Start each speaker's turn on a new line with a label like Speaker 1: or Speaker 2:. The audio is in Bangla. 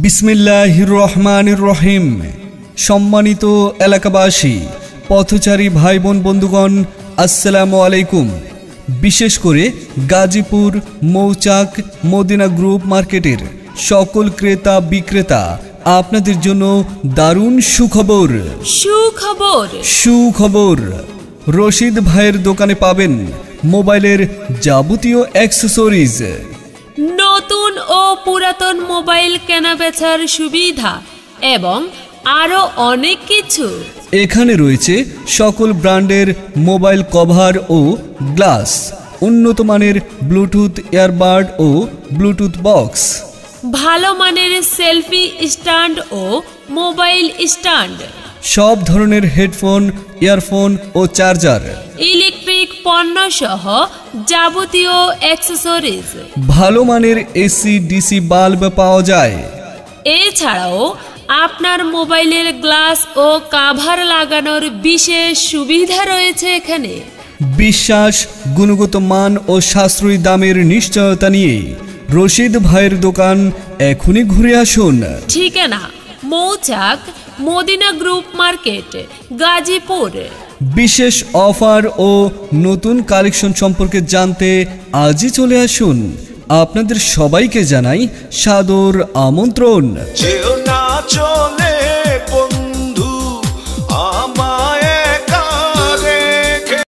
Speaker 1: বিসমিল্লাহির রহমানির রহিম। সম্মানিত এলাকাবাসী, পথচারী ভাই বোন বন্ধুগণ, আসসালামু আলাইকুম। বিশেষ করে গাজীপুর মৌচাক মদিনা গ্রুপ মার্কেটের সকল ক্রেতা বিক্রেতা আপনাদের জন্য দারুণ সুখবর। সুখবর রশিদ ভাইয়ের দোকানে পাবেন মোবাইলের যাবতীয় অ্যাক্সেসরিজ,
Speaker 2: নতুন ও পুরাতন মোবাইল কেনাবেচার সুবিধা এবং আরো অনেক কিছু।
Speaker 1: এখানে রয়েছে সকল ব্র্যান্ডের মোবাইল কভার ও গ্লাস, উন্নত মানের ব্লুটুথ ইয়ারবাড ও ব্লুটুথ বক্স,
Speaker 2: ভালো মানের সেলফি স্ট্যান্ড ও মোবাইল স্ট্যান্ড,
Speaker 1: সব ধরনের হেডফোন, ইয়ারফোন ও চার্জার,
Speaker 2: ইলেকট্রিক পণ্য সহ যাবতীয় অ্যাক্সেসরিজ,
Speaker 1: ভালো মানের এসি ডিসি বাল্ব পাওয়া যায়।
Speaker 2: এছাড়াও আপনার মোবাইলের গ্লাস ও কাভার লাগানোর বিশেষ সুবিধা রয়েছে এখানে।
Speaker 1: বিশ্বাস, গুণগত মান ও সাশ্রয়ী দামের নিশ্চয়তা নিয়ে রশিদ ভাইয়ের দোকান এখনই ঘুরে আসুন।
Speaker 2: ঠিকানা মৌচাক মদিনা গ্রুপ মার্কেট, গাজীপুর।
Speaker 1: বিশেষ অফার ও নতুন কালেকশন সম্পর্কে জানতে আজই চলে আসুন। আপনাদের সবাইকে জানাই সাদর আমন্ত্রণ।